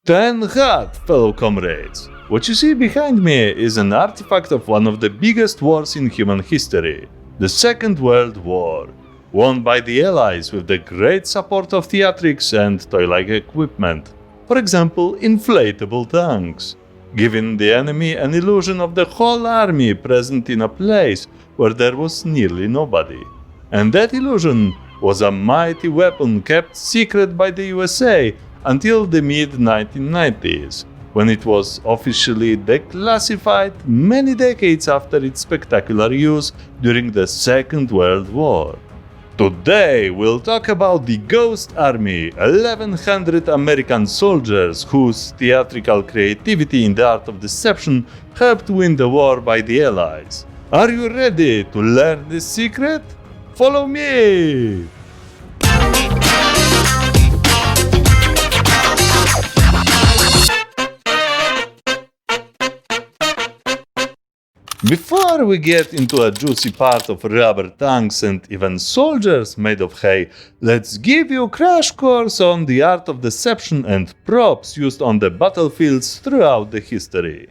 Ten Hat, fellow comrades! What you see behind me is an artifact of one of the biggest wars in human history, the Second World War, won by the Allies with the great support of theatrics and toy-like equipment, for example, inflatable tanks, giving the enemy an illusion of the whole army present in a place where there was nearly nobody. And that illusion was a mighty weapon kept secret by the USA until the mid-1990s, when it was officially declassified many decades after its spectacular use during the Second World War. Today we'll talk about the Ghost Army, 1100 American soldiers whose theatrical creativity in the art of deception helped win the war by the Allies. Are you ready to learn this secret? Follow me! Before we get into a juicy part of rubber tanks and even soldiers made of hay, let's give you a crash course on the art of deception and props used on the battlefields throughout the history.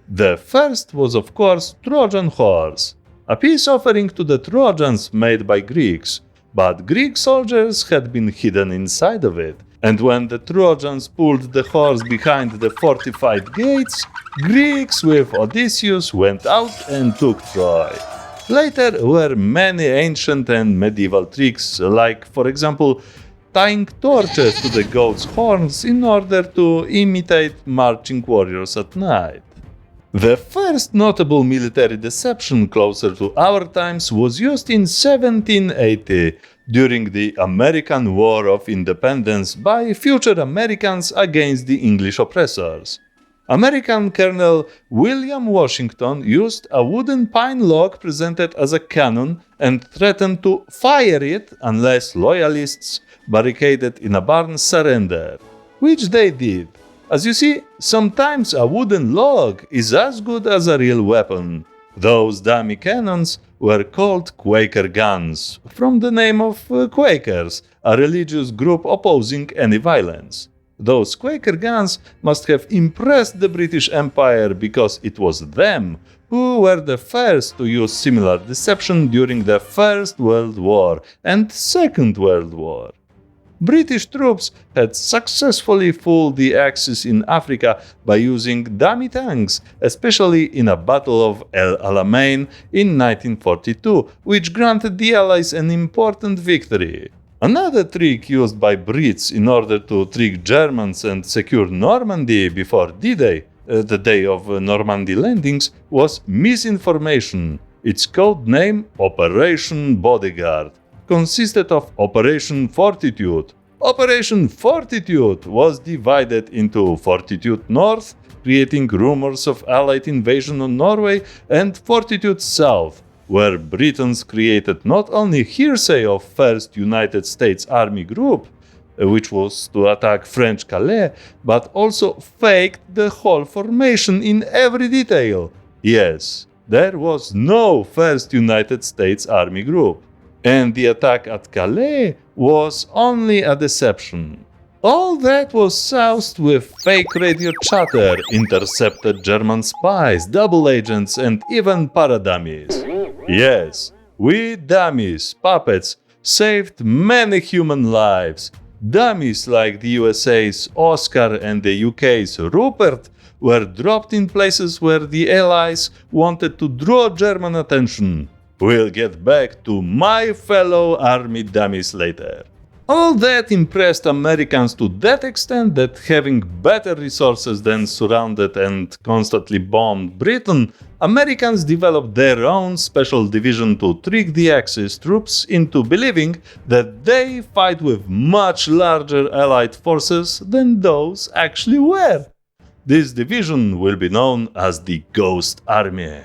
The first was of course Trojan horse, a peace offering to the Trojans made by Greeks, but Greek soldiers had been hidden inside of it. And when the Trojans pulled the horse behind the fortified gates, Greeks with Odysseus went out and took Troy. Later were many ancient and medieval tricks, like for example tying torches to the goat's horns in order to imitate marching warriors at night. The first notable military deception closer to our times was used in 1780 during the American War of Independence by future Americans against the English oppressors. American Colonel William Washington used a wooden pine log presented as a cannon and threatened to fire it unless loyalists barricaded in a barn surrendered, which they did. As you see, sometimes a wooden log is as good as a real weapon. Those dummy cannons were called Quaker guns, from the name of Quakers, a religious group opposing any violence. Those Quaker guns must have impressed the British Empire because it was them who were the first to use similar deception during the First World War and Second World War. British troops had successfully fooled the Axis in Africa by using dummy tanks, especially in a Battle of El Alamein in 1942, which granted the Allies an important victory. Another trick used by Brits in order to trick Germans and secure Normandy before D-Day, the day of Normandy landings, was misinformation. Its code name, Operation Bodyguard, consisted of Operation Fortitude. Operation Fortitude was divided into Fortitude North, creating rumors of Allied invasion on Norway, and Fortitude South, where Britons created not only hearsay of 1st United States Army Group, which was to attack French Calais, but also faked the whole formation in every detail. Yes, there was no 1st United States Army Group. And the attack at Calais was only a deception. All that was soused with fake radio chatter, intercepted German spies, double agents, and even paradummies. Yes, we dummies, puppets, saved many human lives. Dummies like the USA's Oscar and the UK's Rupert were dropped in places where the Allies wanted to draw German attention. We'll get back to my fellow army dummies later. All that impressed Americans to that extent that having better resources than surrounded and constantly bombed Britain, Americans developed their own special division to trick the Axis troops into believing that they fight with much larger Allied forces than those actually were. This division will be known as the Ghost Army.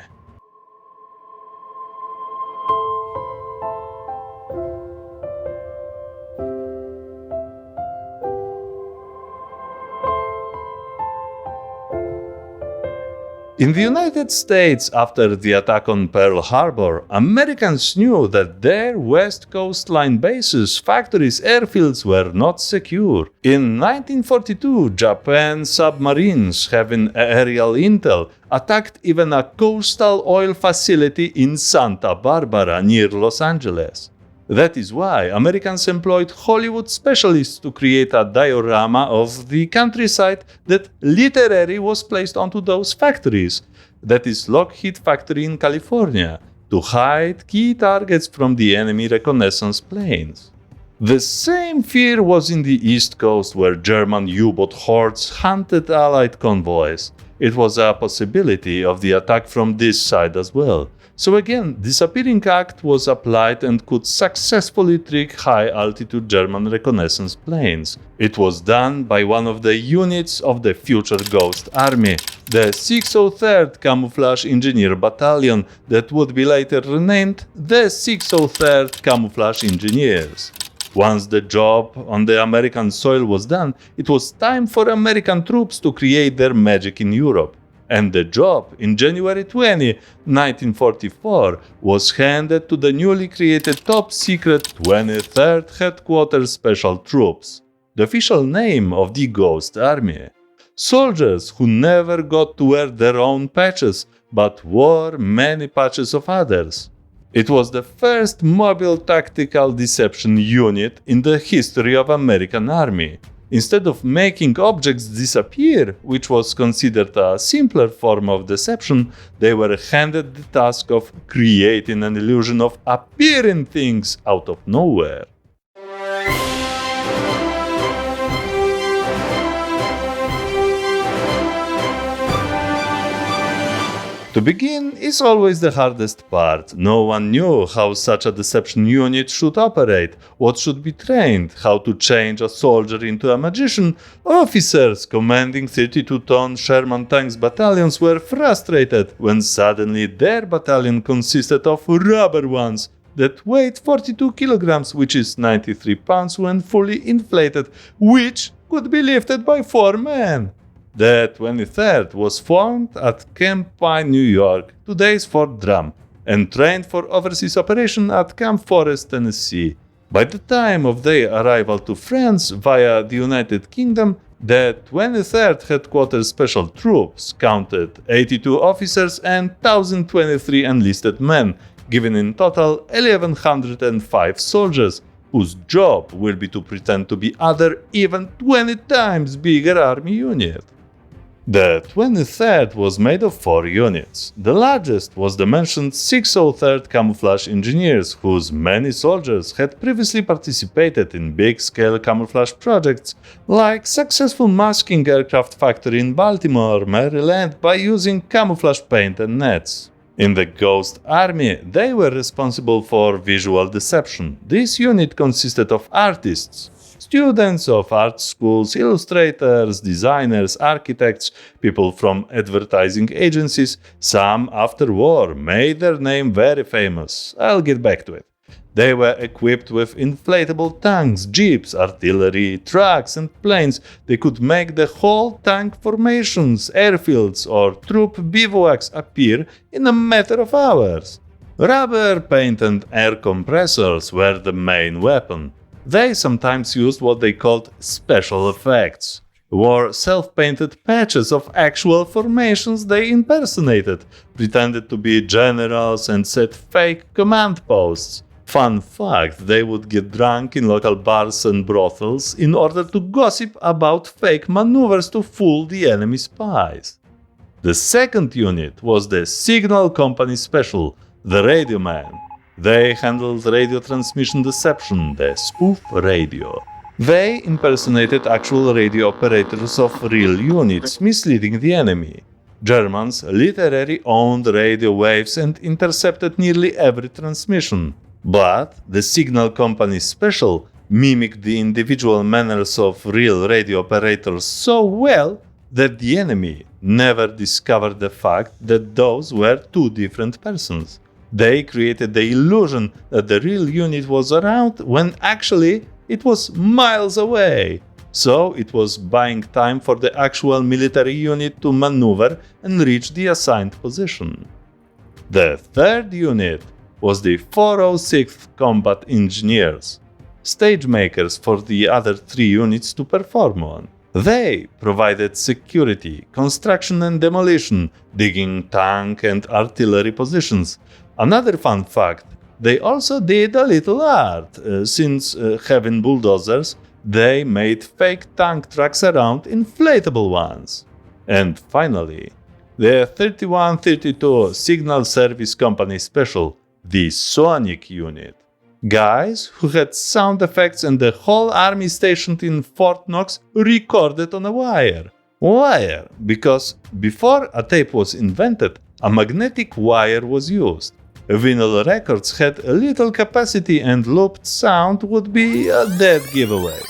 In the United States, after the attack on Pearl Harbor, Americans knew that their West Coastline bases, factories, airfields were not secure. In 1942, Japan submarines, having aerial intel, attacked even a coastal oil facility in Santa Barbara near Los Angeles. That is why Americans employed Hollywood specialists to create a diorama of the countryside that literally was placed onto those factories. That is Lockheed Factory in California, to hide key targets from the enemy reconnaissance planes. The same fear was in the East Coast, where German U-boat hordes hunted Allied convoys. It was a possibility of the attack from this side as well. So again, Disappearing Act was applied and could successfully trick high-altitude German reconnaissance planes. It was done by one of the units of the future Ghost Army, the 603rd Camouflage Engineer Battalion, that would be later renamed the 603rd Camouflage Engineers. Once the job on the American soil was done, it was time for American troops to create their magic in Europe. And the job, in January 20, 1944, was handed to the newly created top-secret 23rd Headquarters Special Troops, the official name of the Ghost Army. Soldiers who never got to wear their own patches, but wore many patches of others. It was the first mobile tactical deception unit in the history of American Army. Instead of making objects disappear, which was considered a simpler form of deception, they were handed the task of creating an illusion of appearing things out of nowhere. To begin is always the hardest part. No one knew how such a deception unit should operate, what should be trained, how to change a soldier into a magician. Officers commanding 32-ton Sherman tanks battalions were frustrated when suddenly their battalion consisted of rubber ones that weighed 42 kilograms, which is 93 pounds when fully inflated, which could be lifted by 4 men. The 23rd was formed at Camp Pine, New York, today's Fort Drum, and trained for overseas operation at Camp Forest, Tennessee. By the time of their arrival to France via the United Kingdom, the 23rd Headquarters Special Troops counted 82 officers and 1,023 enlisted men, giving in total 1,105 soldiers, whose job will be to pretend to be other even 20 times bigger army unit. The 23rd was made of 4 units. The largest was the mentioned 603rd Camouflage Engineers, whose many soldiers had previously participated in big-scale camouflage projects, like successful masking aircraft factory in Baltimore, Maryland, by using camouflage paint and nets. In the Ghost Army, they were responsible for visual deception. This unit consisted of artists, students of art schools, illustrators, designers, architects, people from advertising agencies. Some after war made their name very famous. I'll get back to it. They were equipped with inflatable tanks, jeeps, artillery, trucks and planes. They could make the whole tank formations, airfields or troop bivouacs appear in a matter of hours. Rubber, paint and air compressors were the main weapon. They sometimes used what they called special effects, wore self-painted patches of actual formations they impersonated, pretended to be generals and set fake command posts. Fun fact, they would get drunk in local bars and brothels in order to gossip about fake maneuvers to fool the enemy spies. The second unit was the Signal Company Special, the Radio Man. They handled radio transmission deception, the spoof radio. They impersonated actual radio operators of real units, misleading the enemy. Germans literally owned radio waves and intercepted nearly every transmission. But the Signal Company Special mimicked the individual manners of real radio operators so well that the enemy never discovered the fact that those were 2 different persons. They created the illusion that the real unit was around when actually it was miles away. so it was buying time for the actual military unit to maneuver and reach the assigned position. The third unit was the 406th Combat Engineers, stage makers for the other three units to perform on. They provided security, construction and demolition, digging tank and artillery positions. Another fun fact, they also did a little art. Since having bulldozers, they made fake tank trucks around inflatable ones. And finally, the 3132 Signal Service Company Special, the Sonic Unit. Guys who had sound effects and the whole army stationed in Fort Knox recorded on a wire. Wire, because before a tape was invented, a magnetic wire was used. Vinyl records had a little capacity and looped sound would be a dead giveaway.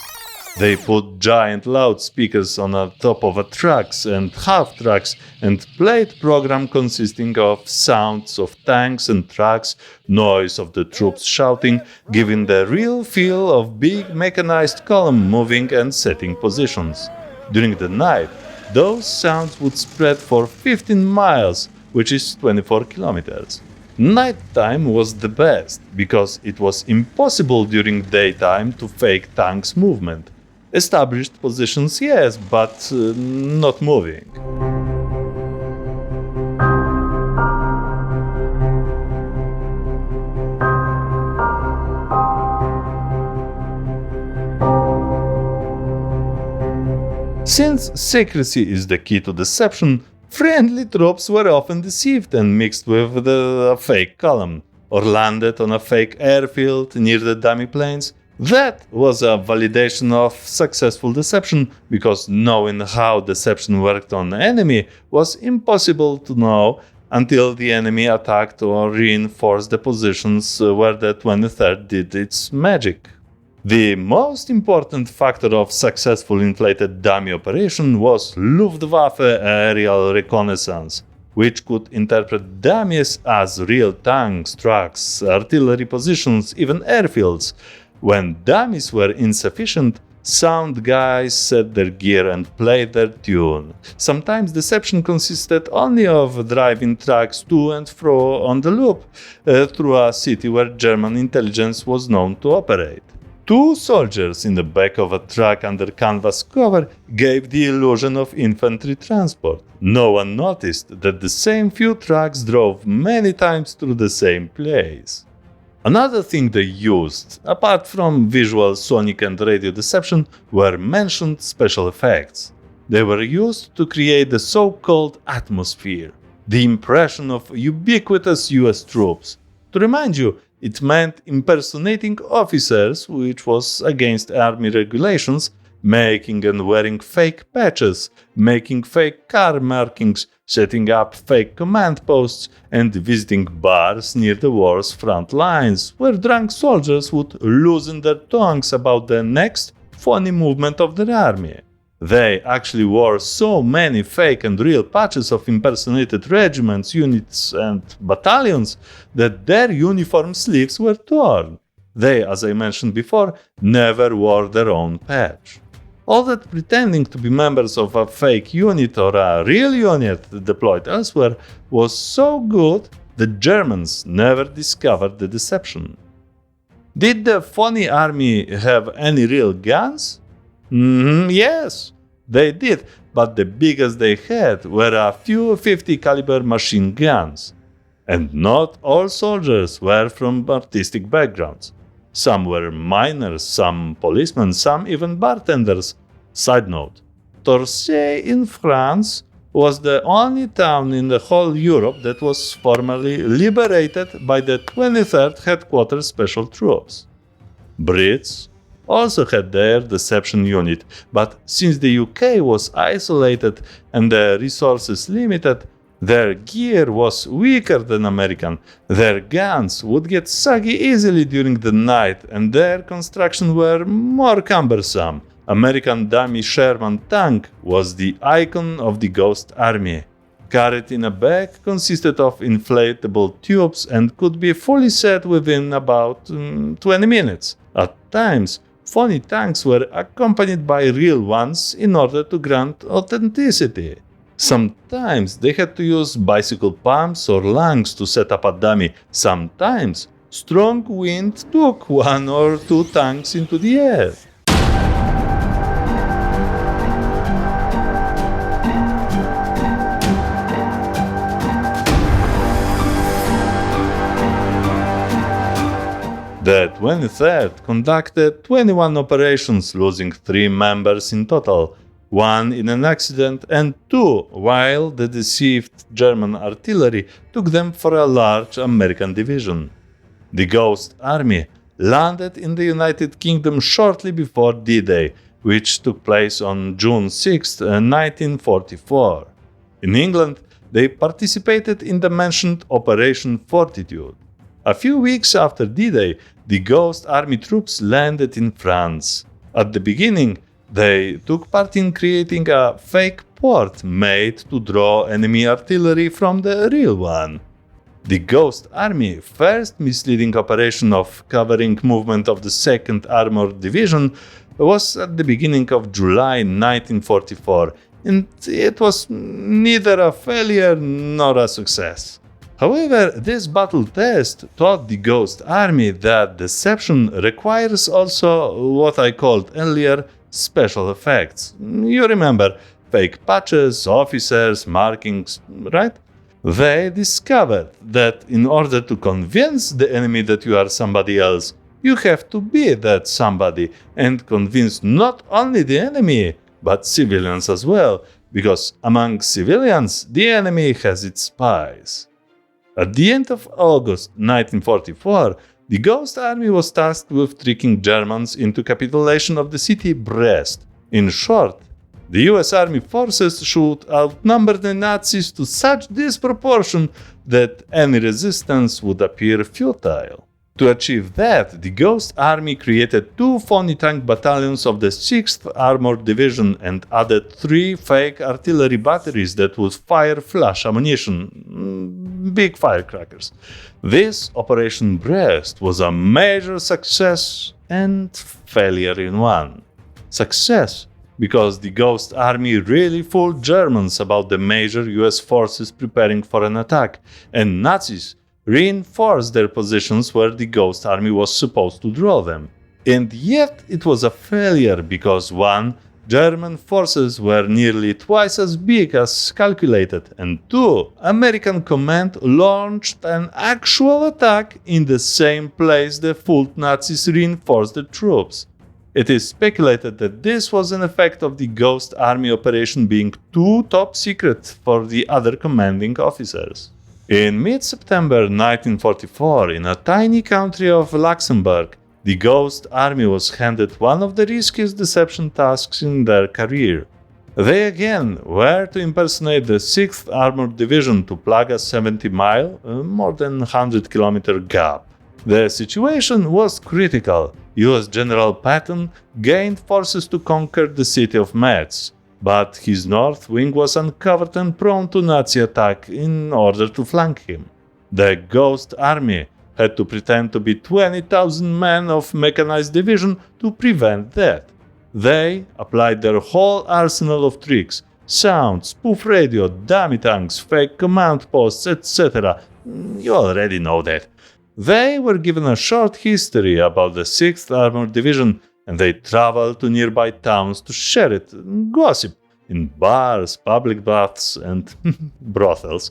They put giant loudspeakers on the top of trucks and half-trucks and played program consisting of sounds of tanks and trucks, noise of the troops shouting, giving the real feel of big mechanized column moving and setting positions. During the night, those sounds would spread for 15 miles, which is 24 kilometers. Nighttime was the best, because it was impossible during daytime to fake tanks' movement. Established positions, yes, but not moving. Since secrecy is the key to deception, friendly troops were often deceived and mixed with a fake column, or landed on a fake airfield near the dummy planes. That was a validation of successful deception, because knowing how deception worked on the enemy was impossible to know until the enemy attacked or reinforced the positions where the 23rd did its magic. The most important factor of successful inflated dummy operation was Luftwaffe aerial reconnaissance, which could interpret dummies as real tanks, trucks, artillery positions, even airfields. When dummies were insufficient, sound guys set their gear and played their tune. Sometimes deception consisted only of driving trucks to and fro on the loop through a city where German intelligence was known to operate. Two soldiers in the back of a truck under canvas cover gave the illusion of infantry transport. No one noticed that the same few trucks drove many times through the same place. Another thing they used, apart from visual, sonic and radio deception, were mentioned special effects. They were used to create the so-called atmosphere, the impression of ubiquitous US troops. To remind you, it meant impersonating officers, which was against army regulations, making and wearing fake patches, making fake car markings, setting up fake command posts, and visiting bars near the war's front lines, where drunk soldiers would loosen their tongues about the next funny movement of their army. They actually wore so many fake and real patches of impersonated regiments, units, and battalions that their uniform sleeves were torn. They, as I mentioned before, never wore their own patch. All that pretending to be members of a fake unit or a real unit deployed elsewhere was so good that Germans never discovered the deception. Did the funny army have any real guns? Yes, they did, but the biggest they had were a few 50 caliber machine guns. And not all soldiers were from artistic backgrounds. Some were miners, some policemen, some even bartenders. Side note, Torcy in France was the only town in the whole Europe that was formally liberated by the 23rd Headquarters Special Troops. Brits also had their deception unit, but since the UK was isolated and the resources limited, their gear was weaker than American. Their guns would get soggy easily during the night and their construction were more cumbersome. American dummy Sherman tank was the icon of the Ghost Army. Carried in a bag, consisted of inflatable tubes and could be fully set within about 20 minutes. At times, phony tanks were accompanied by real ones in order to grant authenticity. Sometimes they had to use bicycle pumps or lungs to set up a dummy. Sometimes strong wind took one or two tanks into the air. The 23rd conducted 21 operations, losing 3 members in total, 1 in an accident and 2 while the deceived German artillery took them for a large American division. The Ghost Army landed in the United Kingdom shortly before D-Day, which took place on June 6, 1944. In England, they participated in the mentioned Operation Fortitude. A few weeks after D-Day, the Ghost Army troops landed in France. At the beginning, they took part in creating a fake port made to draw enemy artillery from the real one. The Ghost Army first misleading operation of covering movement of the 2nd Armored Division was at the beginning of July 1944, and it was neither a failure nor a success. However, this battle test taught the Ghost Army that deception requires also what I called earlier special effects. You remember, fake patches, officers, markings, right? They discovered that in order to convince the enemy that you are somebody else, you have to be that somebody and convince not only the enemy, but civilians as well, because among civilians, the enemy has its spies. At the end of August 1944, the Ghost Army was tasked with tricking Germans into capitulation of the city Brest. In short, the US Army forces should outnumber the Nazis to such disproportion that any resistance would appear futile. To achieve that, the Ghost Army created 2 phony tank battalions of the 6th Armored Division and added 3 fake artillery batteries that would fire flash ammunition, big firecrackers. This Operation Brest was a major success and failure in one. Success because the Ghost Army really fooled Germans about the major US forces preparing for an attack, and Nazis reinforced their positions where the Ghost Army was supposed to draw them. And yet it was a failure because 1. German forces were nearly twice as big as calculated, and 2. American command launched an actual attack in the same place the fooled Nazis reinforced the troops. It is speculated that this was an effect of the Ghost Army operation being too top secret for the other commanding officers. In mid-September 1944, in a tiny country of Luxembourg, the Ghost Army was handed one of the riskiest deception tasks in their career. They again were to impersonate the 6th Armored Division to plug a 70-mile, more than 100-kilometer gap. The situation was critical. US General Patton gained forces to conquer the city of Metz, but his north wing was uncovered and prone to Nazi attack in order to flank him. The Ghost Army had to pretend to be 20,000 men of mechanized division to prevent that. They applied their whole arsenal of tricks: sound, spoof radio, dummy tanks, fake command posts, etc. You already know that. They were given a short history about the 6th Armored Division, and they traveled to nearby towns to share it, gossip, in bars, public baths, and brothels.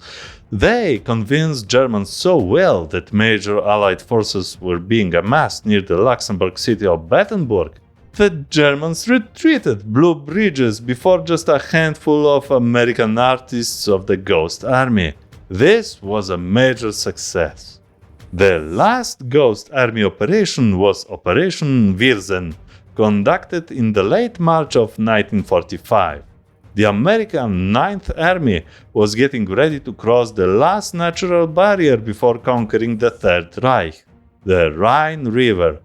They convinced Germans so well that major Allied forces were being amassed near the Luxembourg city of Battenburg that Germans retreated, blew bridges before just a handful of American artists of the Ghost Army. This was a major success. The last Ghost Army operation was Operation Viersen, conducted in the late March of 1945. The American 9th Army was getting ready to cross the last natural barrier before conquering the Third Reich, the Rhine River.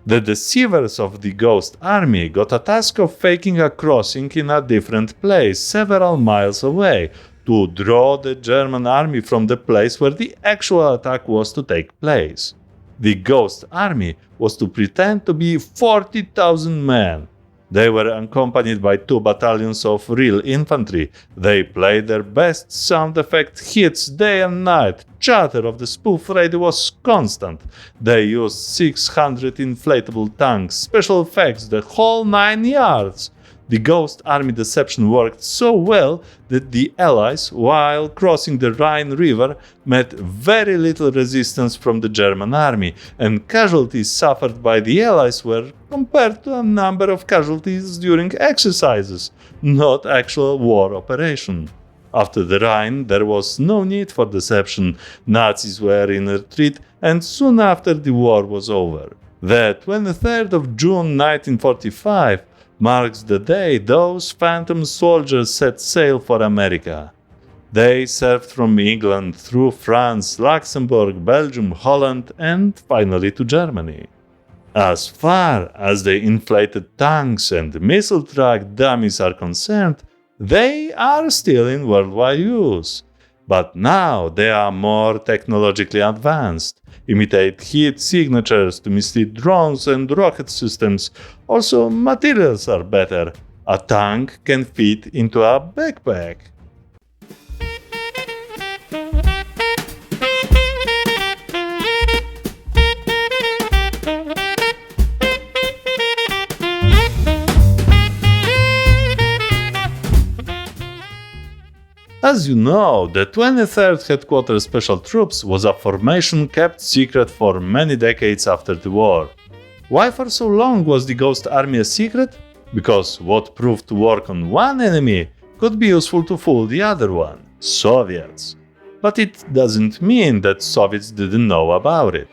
The deceivers of the Ghost Army got a task of faking a crossing in a different place several miles away to draw the German army from the place where the actual attack was to take place. The Ghost Army was to pretend to be 40,000 men. They were accompanied by 2 battalions of real infantry. They played their best sound effect hits day and night. Chatter of the spoof radio was constant. They used 600 inflatable tanks, special effects, the whole 9 yards. The Ghost Army deception worked so well that the Allies, while crossing the Rhine River, met very little resistance from the German army, and casualties suffered by the Allies were compared to a number of casualties during exercises, not actual war operation. After the Rhine, there was no need for deception. Nazis were in retreat, and soon after the war was over. The 23rd of June 1945 marks the day those phantom soldiers set sail for America. They served from England through France, Luxembourg, Belgium, Holland, and finally to Germany. As far as the inflated tanks and missile track dummies are concerned, they are still in worldwide use. But now they are more technologically advanced, imitate heat signatures to mislead drones and rocket systems. Also, materials are better. A tank can fit into a backpack. As you know, the 23rd Headquarters Special Troops was a formation kept secret for many decades after the war. Why for so long was the Ghost Army a secret? Because what proved to work on one enemy could be useful to fool the other one, Soviets. But it doesn't mean that Soviets didn't know about it.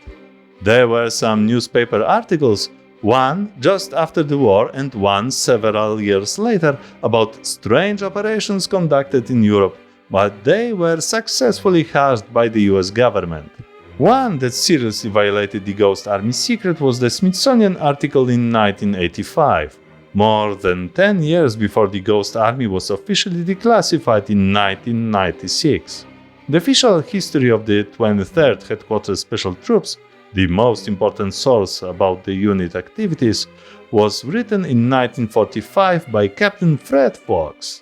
There were some newspaper articles, one just after the war and one several years later, about strange operations conducted in Europe, but they were successfully hushed by the US government. One that seriously violated the Ghost Army secret was the Smithsonian article in 1985, more than 10 years before the Ghost Army was officially declassified in 1996. The official history of the 23rd Headquarters Special Troops, the most important source about the unit activities, was written in 1945 by Captain Fred Fox.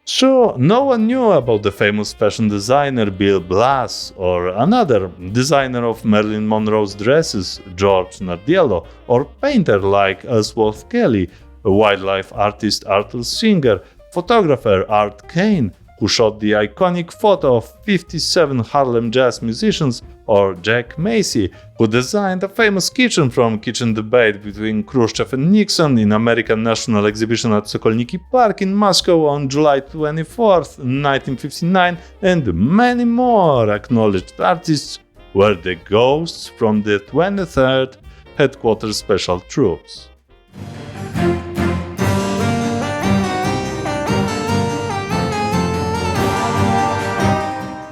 So, no one knew about the famous fashion designer Bill Blass, or another designer of Marilyn Monroe's dresses, George Nardiello, or painter like Ellsworth Kelly, wildlife artist Arthur Singer, photographer Art Kane, who shot the iconic photo of 57 Harlem jazz musicians, or Jack Macy, who designed a famous kitchen from kitchen debate between Khrushchev and Nixon in American National Exhibition at Sokolniki Park in Moscow on July 24, 1959, and many more acknowledged artists were the ghosts from the 23rd Headquarters Special Troops.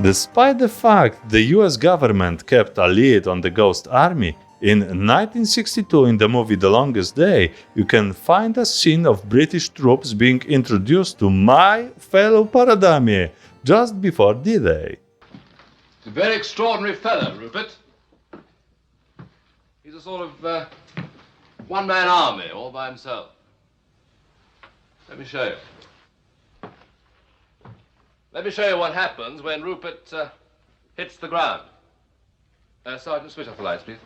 Despite the fact the US government kept a lid on the Ghost Army, in 1962 in the movie The Longest Day, you can find a scene of British troops being introduced to my fellow Paradami just before D-Day. He's a very extraordinary fellow, Rupert. He's a sort of one-man army all by himself. Let me show you. Let me show you what happens when Rupert hits the ground. Sergeant, switch off the lights, please.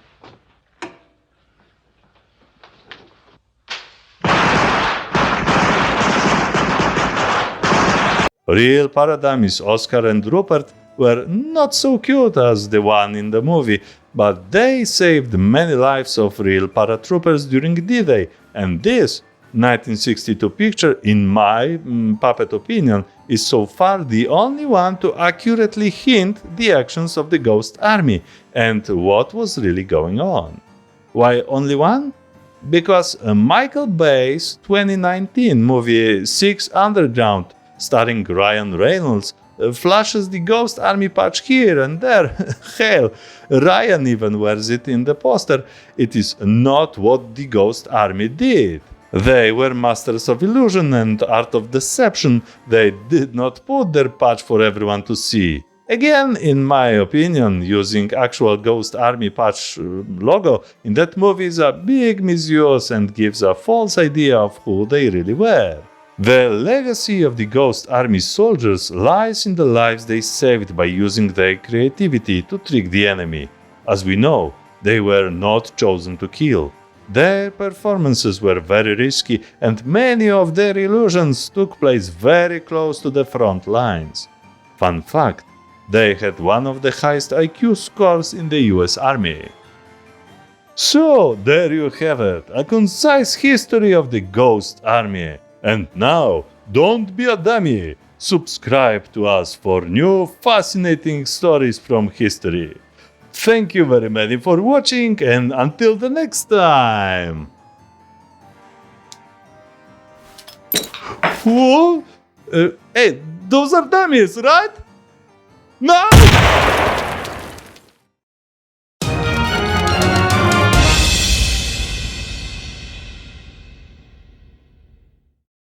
Real Paradamis Oscar and Rupert were not so cute as the one in the movie, but they saved many lives of real paratroopers during D-Day, and this 1962 picture, in my puppet opinion, is so far the only one to accurately hint the actions of the Ghost Army and what was really going on. Why only one? Because Michael Bay's 2019 movie Six Underground, starring Ryan Reynolds, flashes the Ghost Army patch here and there. Hell, Ryan even wears it in the poster. It is not what the Ghost Army did. They were masters of illusion and art of deception. They did not put their patch for everyone to see. Again, in my opinion, using actual Ghost Army patch logo in that movie is a big misuse and gives a false idea of who they really were. The legacy of the Ghost Army soldiers lies in the lives they saved by using their creativity to trick the enemy. As we know, they were not chosen to kill. Their performances were very risky and many of their illusions took place very close to the front lines. Fun fact, they had one of the highest IQ scores in the US Army. So, there you have it, a concise history of the Ghost Army. And now, don't be a dummy! Subscribe to us for new fascinating stories from history. Thank you very much for watching and until the next time! Whoa! Hey, those are dummies, right? No!